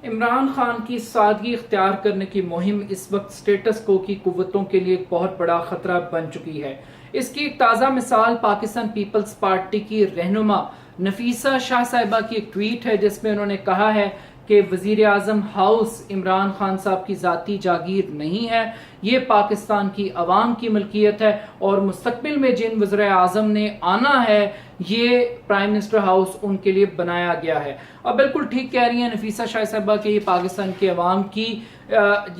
इमरान खान की सादगी इख्तियार करने की मुहिम इस वक्त स्टेटस को की कुव्वतों के लिए एक बहुत बड़ा खतरा बन चुकी है। इसकी एक ताज़ा मिसाल पाकिस्तान पीपल्स पार्टी की रहनुमा नफीसा शाह साहिबा की एक ट्वीट है, जिसमें उन्होंने कहा है कि वजीर आजम हाउस इमरान खान साहब की जाती जागीर नहीं है, ये पाकिस्तान की अवाम की मलकियत है और मुस्तकबिल में जिन वज़ीर आजम ने आना है ये प्राइम मिनिस्टर हाउस उनके लिए बनाया गया है। अब बिल्कुल ठीक कह रही हैं नफीसा शाह साहिबा कि ये पाकिस्तान की अवाम की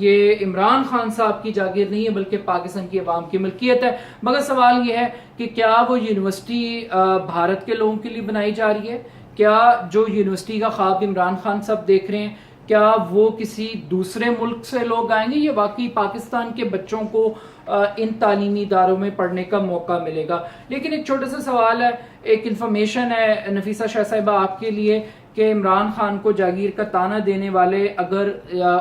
ये इमरान खान साहब की जागीर नहीं है बल्कि पाकिस्तान की अवाम की मलकियत है। मगर सवाल ये है कि क्या वो यूनिवर्सिटी भारत के लोगों के लिए बनाई जा रही है? क्या जो यूनिवर्सिटी का ख्वाब इमरान खान साहब देख रहे हैं, क्या वो किसी दूसरे मुल्क से लोग आएंगे या वाकई पाकिस्तान के बच्चों को इन तालीमी इदारों में पढ़ने का मौका मिलेगा? लेकिन एक छोटा सा सवाल है, एक इंफॉर्मेशन है नफीसा शाह साहिबा आपके लिए कि इमरान खान को जागीर का ताना देने वाले अगर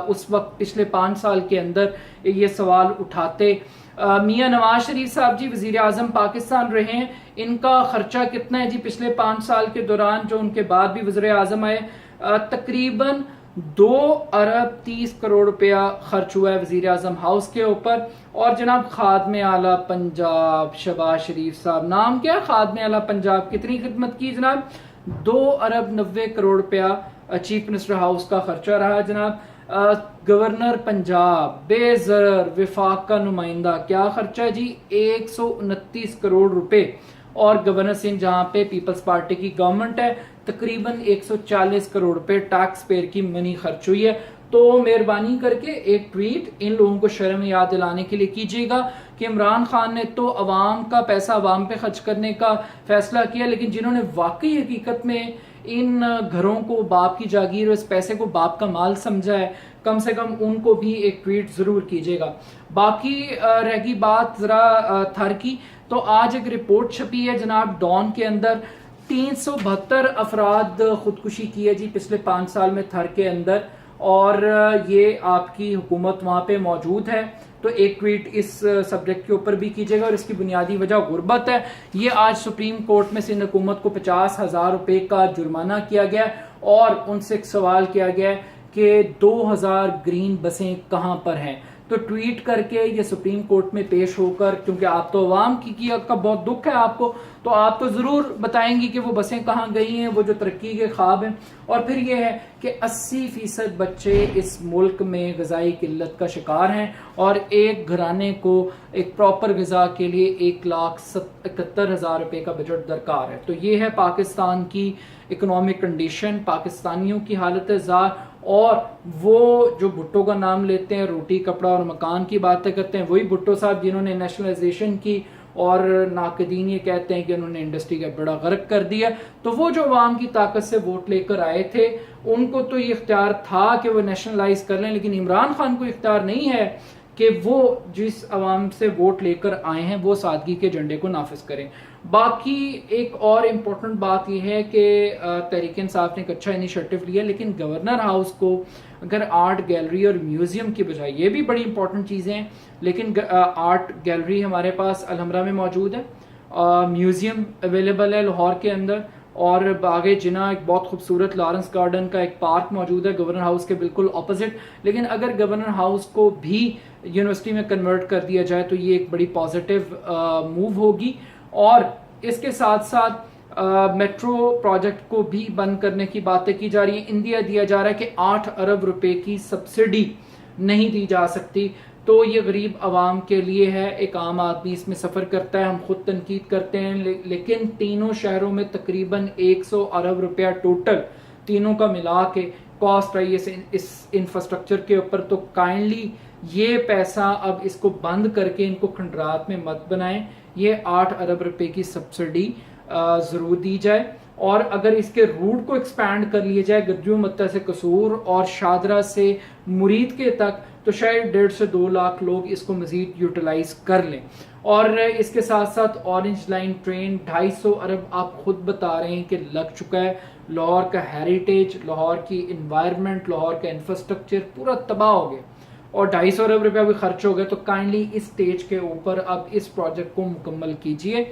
उस वक्त पिछले 5 साल के अंदर ये सवाल उठाते, मियां नवाज शरीफ साहब जी वजीर आजम पाकिस्तान रहे हैं, इनका खर्चा कितना है जी पिछले 5 साल के दौरान जो उनके बाद भी वजीर आजम आए? तकरीबन 2 अरब 30 करोड़ रुपया खर्च हुआ है वजीर आजम हाउस के ऊपर। और जनाब खादमे आला पंजाब शहबाज शरीफ साहब, नाम क्या है खादमे आला पंजाब, कितनी खिदमत की जनाब? 2 अरब 90 करोड़ रुपया चीफ मिनिस्टर हाउस का खर्चा रहा जनाब। गवर्नर पंजाब बेजर विफाक का नुमाइंदा, क्या खर्चा है जी? 129 करोड़ रुपए। और गवर्नर सिंह जहां पे पीपल्स पार्टी की गवर्नमेंट है, तकरीबन 140 करोड़ रुपए टैक्स पेयर की मनी खर्च हुई है। तो मेहरबानी करके एक ट्वीट इन लोगों को शर्म याद दिलाने के लिए कीजिएगा कि इमरान खान ने तो अवाम का पैसा अवाम पे खर्च करने का फैसला किया, लेकिन जिन्होंने वाकई हकीकत में इन घरों को बाप की जागीर और इस पैसे को बाप का माल समझा है, कम से कम उनको भी एक ट्वीट जरूर कीजिएगा। बाकी रहेगी बात जरा थर की, तो आज एक रिपोर्ट छपी है जनाब डॉन के अंदर 372 अफराद खुदकुशी की है जी पिछले 5 साल में थर के अंदर, और ये आपकी हुकूमत वहां पे मौजूद है। तो एक ट्वीट इस सब्जेक्ट के ऊपर भी कीजिएगा। और इसकी बुनियादी वजह गुर्बत है। ये आज सुप्रीम कोर्ट में सिंध हुकूमत को 50,000 रुपए का जुर्माना किया गया और उनसे एक सवाल किया गया कि 2000 ग्रीन बसें कहां पर हैं। तो ट्वीट करके ये सुप्रीम कोर्ट में पेश होकर, क्योंकि आप तो अवाम की का बहुत दुख है आपको, तो आप तो जरूर बताएंगी कि वो बसें कहाँ गई हैं, वो जो तरक्की के ख्वाब हैं। और फिर ये है कि 80% बच्चे इस मुल्क में ग़िज़ाई किल्लत का शिकार हैं और एक घराने को एक प्रॉपर ग़िज़ा के लिए 1,71,000 रुपए का बजट दरकार है। तो ये है पाकिस्तान की इकोनॉमिक कंडीशन, पाकिस्तानियों की हालत ज़ार। और वो जो भुट्टो का नाम लेते हैं, रोटी कपड़ा और मकान की बातें करते हैं, वही भुट्टो साहब जिन्होंने नेशनलाइजेशन की और नाकदीन ये कहते हैं कि उन्होंने इंडस्ट्री का बड़ा गर्क कर दिया। तो वो जो अवाम की ताकत से वोट लेकर आए थे, उनको तो ये इख्तियार था कि वो नेशनलाइज कर लें, लेकिन इमरान खान को इख्तियार नहीं है कि वो जिस अवाम से वोट लेकर आए हैं वो सादगी के झंडे को नाफिज करें। बाकी एक और इम्पोर्टेंट बात यह है कि तहरीक इंसाफ ने एक अच्छा इनिशिएटिव लिया, लेकिन गवर्नर हाउस को अगर आर्ट गैलरी और म्यूजियम की बजाय, ये भी बड़ी इंपॉर्टेंट चीज़ें हैं, लेकिन आर्ट गैलरी हमारे पास अलहमरा में मौजूद है, म्यूजियम अवेलेबल है लाहौर के अंदर, और बागे जिना एक बहुत खूबसूरत लॉरेंस गार्डन का एक पार्क मौजूद है गवर्नर हाउस के बिल्कुल ऑपोजिट। लेकिन अगर गवर्नर हाउस को भी यूनिवर्सिटी में कन्वर्ट कर दिया जाए तो ये एक बड़ी पॉजिटिव मूव होगी। और इसके साथ साथ मेट्रो प्रोजेक्ट को भी बंद करने की बातें की जा रही है। इंदिया दिया जा रहा है कि 8 अरब रुपए की सब्सिडी नहीं दी जा सकती। तो ये गरीब आवाम के लिए है, एक आम आदमी इसमें सफ़र करता है, हम खुद तनकीद करते हैं, लेकिन तीनों शहरों में तकरीबन 100 अरब रुपया टोटल तीनों का मिला के कॉस्ट आई है इस इंफ्रास्ट्रक्चर के ऊपर। तो काइंडली ये पैसा अब इसको बंद करके इनको खंडरात में मत बनाएं, ये 8 अरब रुपए की सब्सिडी ज़रूर दी जाए। और अगर इसके रूट को एक्सपैंड कर लिया जाए गज्जू मत्ता से कसूर और शादरा से मुरीद के तक, तो शायद 1.5 से 2 लाख लोग इसको मजीद यूटिलाइज कर लें। और इसके साथ साथ ऑरेंज लाइन ट्रेन 250 अरब आप खुद बता रहे हैं कि लग चुका है। लाहौर का हेरिटेज, लाहौर की इन्वायरमेंट, लाहौर का इंफ्रास्ट्रक्चर पूरा तबाह हो गया और 250 अरब रुपया भी खर्च हो गया। तो काइंडली इस स्टेज के ऊपर अब इस प्रोजेक्ट को मुकम्मल कीजिए।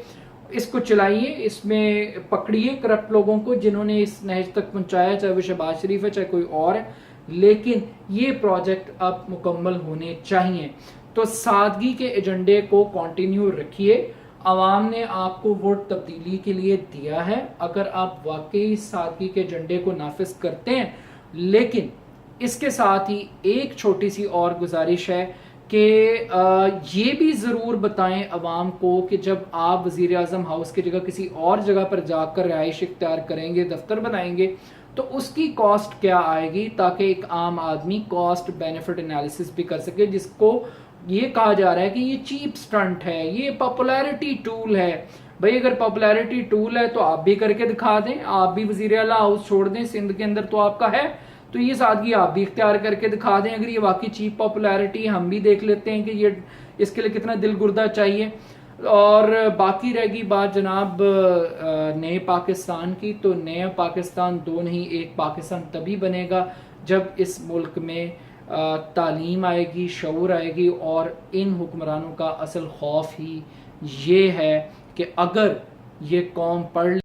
इसको चलाइए, इसमें पकड़िए करप्ट लोगों को जिन्होंने इस नहज तक पहुंचाया, चाहे वो शहबाज शरीफ है चाहे कोई और है, लेकिन ये प्रोजेक्ट अब मुकम्मल होने चाहिए। तो सादगी के एजेंडे को कंटिन्यू रखिए। आवाम ने आपको वोट तब्दीली के लिए दिया है, अगर आप वाकई सादगी के एजेंडे को नाफिज करते हैं। लेकिन इसके साथ ही एक छोटी सी और गुजारिश है कि ये भी ज़रूर बताएं अवाम को कि जब आप वज़ीर आज़म हाउस की जगह किसी और जगह पर जाकर रिहाइश इख्तियार करेंगे, दफ्तर बनाएंगे, तो उसकी कॉस्ट क्या आएगी, ताकि एक आम आदमी कॉस्ट बेनिफिट एनालिसिस भी कर सके। जिसको ये कहा जा रहा है कि ये चीप स्टंट है, ये पॉपुलैरिटी टूल है। भाई अगर पॉपुलैरिटी टूल है तो आप भी करके दिखा दें, आप भी वज़ीर आला हाउस छोड़ दें, सिंध के अंदर तो आपका है, तो ये सादगी आप भी इख्तियार करके दिखा दें। अगर ये वाकई चीप पॉपुलैरिटी, हम भी देख लेते हैं कि ये इसके लिए कितना दिल गुर्दा चाहिए। और बाकी रहेगी बात जनाब नए पाकिस्तान की, तो नया पाकिस्तान दो नहीं एक पाकिस्तान तभी बनेगा जब इस मुल्क में तालीम आएगी, शऊर आएगी। और इन हुक्मरानों का असल खौफ ही ये है कि अगर ये कौम पढ़